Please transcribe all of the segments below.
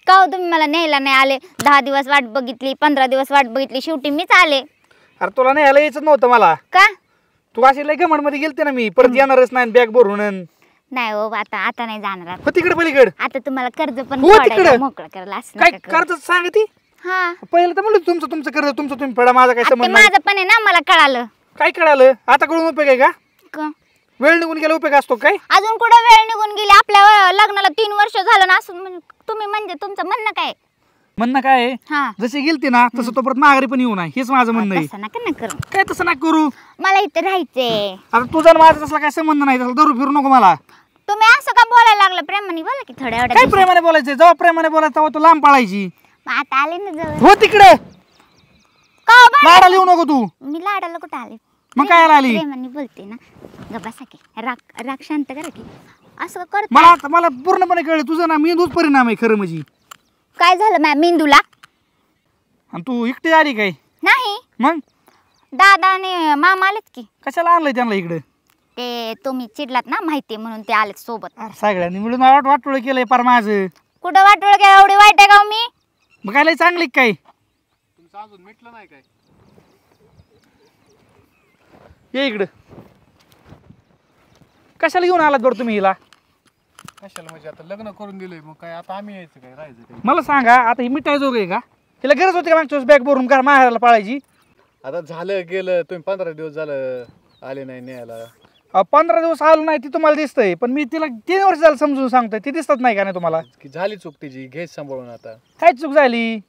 का हो तुम्ही मला न्यायला नाही आले? 10 दिवस वाट बघितली, 15 दिवस वाट बघितली, शेवटी मीच आले. अरे तुला न्यायला यायचं नव्हतं मला. का? तू अशी लय घमंड मध्ये गेलते ना, मी परत येणारच नाही बॅग भरून. नाही हो, आता नाही जाणार. हो तिकडे पलीकडे. आता तुम्हाला कर्ज पण हो तिकडे मोकळं करायला असं काय नका करू. कर्ज सांग ती. हा पहिलं तर म्हणलं तुमचं कर्ज तुमचं तुम्ही फेडा, माझा काय आता संबंध नाही. माझं पण आहे ना, मला कळालं. काय कळालं? आता कळून उपयोग आहे का? का? वेळ निघून गेला उपयोग असतो काय? अजून कुठं वेळ निघून गेली? आपल्या लग्नाला 3 वर्ष झालं ना. असं तुम्ही म्हणजे तुमचं म्हणणं काय? म्हणणं काय आहे, हा जशी गेलती ना तसं तो परत माघारी पण येऊ नये, हेच माझं म्हणणं आहे. तसं नका ना करू. काय तसं नका करू. मला इथे राहायचंय. आता तुझा आणि माझा तसला काय संबंध नाही, तसला दारू फिरू नको मला. तुम्ही असं का बोलायला लागलं? प्रेमाने बोला की थोड्या काय प्रेमाने बोलायचं? जेव्हा प्रेमाने बोलायचं तेव्हा तू लांब पळायची. आता आले ना जवळ. हो तिकडे. का हो बा? लाडाला येऊ नको तू. मी लाडाला कुठं आले? मग काय आली? प्रेमाने बोलते ना. बसा की, राग शांत करा की. असं कर. मला पूर्णपणे कळलं तुझं ना मेंदूच परिणाम आहे खरं म्हणजे. काय झालं मॅम मेंदूला? आणि तू एकटी आली काय? नाही, मग दादा आणि मामा आलेत की. कशाला आणलंय त्यांना इकडे? ते तुम्ही चिडलात ना माहिती म्हणून ते आलेत सोबत. सगळ्यांनी मिळून वाटोळ केलंय पार माझं. कुठं वाटोळ काय? एवढी वाईट आहे का हो मी? मग काय लय चांगली काय? तुमचं अजून मिटलं नाही काय? ये इकडं. कशाला घेऊन आलात बरं तुम्ही हिला? कशाला म्हणजे आता लग्न करून दिलंय, मग काय आता आम्ही यायचं काय, राहायचं काय? मला सांगा, आता ही मिठाई आहे का? हिला गरज होती का मागच्या बॅग भरून का माहेराला पाळायची? आता झालं गेलं, तुम्ही 15 दिवस झालं आले नाही न्यायला. 15 दिवस आलो नाही ती तुम्हाला दिसतंय, पण मी तिला 3 वर्ष झालं समजून सांगतोय, ती दिसत नाही का नाही तुम्हाला? की झाली चूक तिची, घ्यायच सांभाळून. आता काय चूक झाली?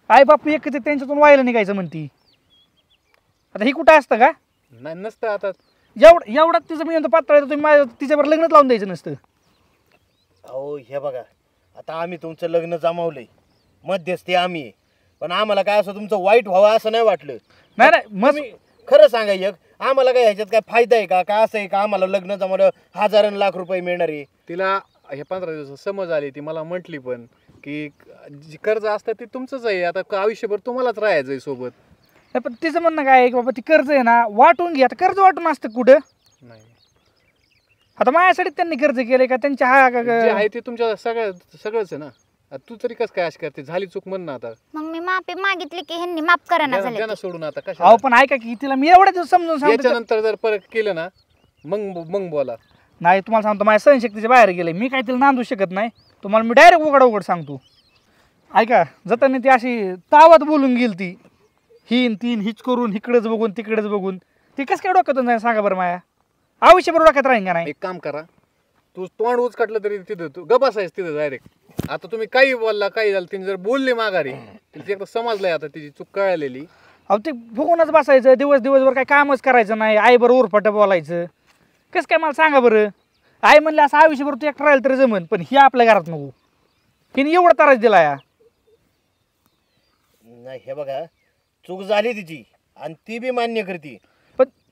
आई बापू एक त्यांच्यातून व्हायला निघायचं म्हणती. आता ही कुठं असतं का? नाही नसतं. आता एवढा तिचं मी म्हणतो पातळ तुम्ही माझ्या तिच्यावर लग्नच लावून द्यायचं नसतं. अहो हे बघा, आता आम्ही तुमचं लग्न जमावलंय, मध्यस्थी आम्ही आहे. पण आम्हाला काय असं तुमचं वाईट व्हावं असं नाही वाटलं. नाही मग खरं सांगा, एक आम्हाला काय ह्याच्यात काय फायदा आहे का? काय असं आहे का आम्हाला लग्न जमवलं हजारां लाख रुपये मिळणार आहे? तिला हे 15 दिवस समज आली, ती मला म्हटली पण की जी कर्ज असतं ते तुमचंच आहे, आता आयुष्यभर तुम्हालाच राहायचं आहे सोबत. नाही पण तिचं म्हणणं काय आहे की बाबा ती कर्ज आहे ना वाटून घ्या. आता कर्ज वाटून असतं कुठं? नाही, आता माझ्यासाठी त्यांनी कर्ज केले का? त्यांच्या जे आहे ते तुमच्या सगळंच आहे ना. आता तू तरी कसं काय अशी करते? झाली चूक म्हण ना. आता मग मी माफी मागितली की ह्यांनी माफ करा ना झाले. त्यांना सोडून आता अहो कशा? पण ऐका की तिला मी एवढ्या दिवस समजून सांगतो. याच्यानंतर जर परत केलं ना मग बोला. नाही तुम्हाला सांगतो, माझ्या सहनशक्तीच्या बाहेर गेले, मी काय तिला नांदू शकत नाही. तुम्हाला मी डायरेक्ट उघड सांगतो. ऐका, जाताना ती अशी तावात बोलून गेली ती, तीन हिच करून इकडेच बघून तिकडेच बघून. ती कसं काय डोक्यातून जाईल सांगा बरं? माया आयुष्यभर डोक्यात राहीन का नाही? एक काम करा, तू तोंड उचकटलं तरी तिथं तू गबासायस तिथं डायरेक्ट. आता तुम्ही काही बोलला, काही झालं, तिने जर बोलली माघारी, तिला एकदा समजलंय आता तिची चूक कळलेली. अहो ते बघूनच बसायचं, दिवसभर काय कामच करायचं नाही, आई बरं उरफाट बोलायचं. कसं काय मला सांगा बरं? आई म्हणलं असं आयुष्यभर तू एकटं राहिलं तरी जमन, पण ही आपल्या घरात नको. हिने एवढा त्रास दिला या. नाही हे बघा, चूक झाली तिची आणि ती बी मान्य करते,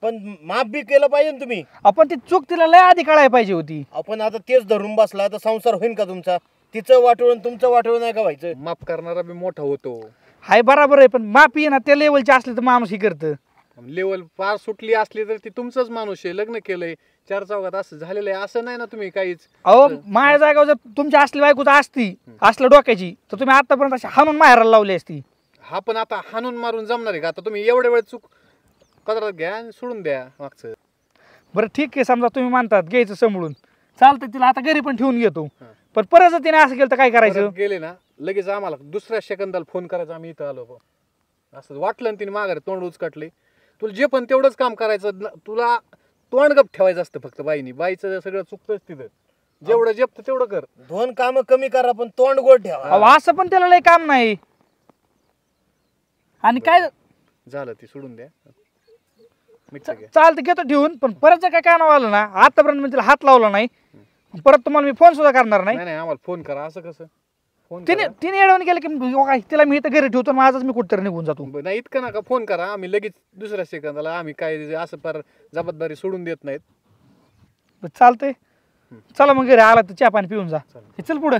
पण माफ बी केलं पाहिजे ना तुम्ही. आपण ती चूक तिला लय आधी कळायला पाहिजे होती. आपण आता तेच धरून बसला तर संसार होईल का तुमचा? तिचं वाटवून तुमचं वाटवून नाही का व्हायचं? माफ करणारा बी मोठा होतो. हाय बराबर आहे, पण माफी ना त्या लेवलची असली तर माणूस ही करतं. लेवल फार सुटली असली तर ती तुमचंच माणूस आहे, लग्न केलंय, 4 चौघात असं झालेलं आहे, असं नाही ना तुम्ही काहीच. अहो माझ्या जागेवर जर तुमची असली बायको असती असल्या डोक्याची तर तुम्ही आतापर्यंत अशी हाणून माहेराला लावली असती. हा पण आता हाणून मारून जमणार आहे का? आता तुम्ही एवढ्या वेळ चूक कदरात घ्या आणि सोडून द्या मागचं. बरं ठीक आहे, समजा तुम्ही मानतात घ्यायचं सांभाळून, चालतं. तिला आता घरी पण ठेवून घेतो, पण परत जर तिने असं केलं तर काय करायचं? गेले ना लगेच आम्हाला दुसऱ्या सेकंदाला फोन करायचा, आम्ही इथं आलो. असं वाटलं ना तिने माघारी तोंड उचकटले, तुला जे पण तेवढंच काम करायचं, तुला तोंड गप ठेवायचं असतं फक्त. बाईचं सगळं चुकतंच तिथं, जेवढं जपतं तेवढं कर. 2 कामं कमी करा पण तोंड गोड ठेवा. अहो असं पण त्याला लय काम नाही. आणि काय झालं ती सोडून द्या. चालतं घेतो ठेवून, पण परत जर काय कानावर आलं ना, आतापर्यंत मी तिला हात लावला नाही, परत तुम्हाला मी फोन सुद्धा करणार नाही. नाही आम्हाला फोन करा. असं कसं फोन? तिने एडवून गेलं की तिला मी इथं घरी ठेवतो, माझंच मी कुठतरी निघून जातो. नाही इतकं नका फोन करा, आम्ही लगेच दुसऱ्या सेकंदाला. आम्ही काय असं पर जबाबदारी सोडून देत नाहीत. चालतंय, चला मग घरी आला तर चहा पाणी पिऊन जा. चल पुढं.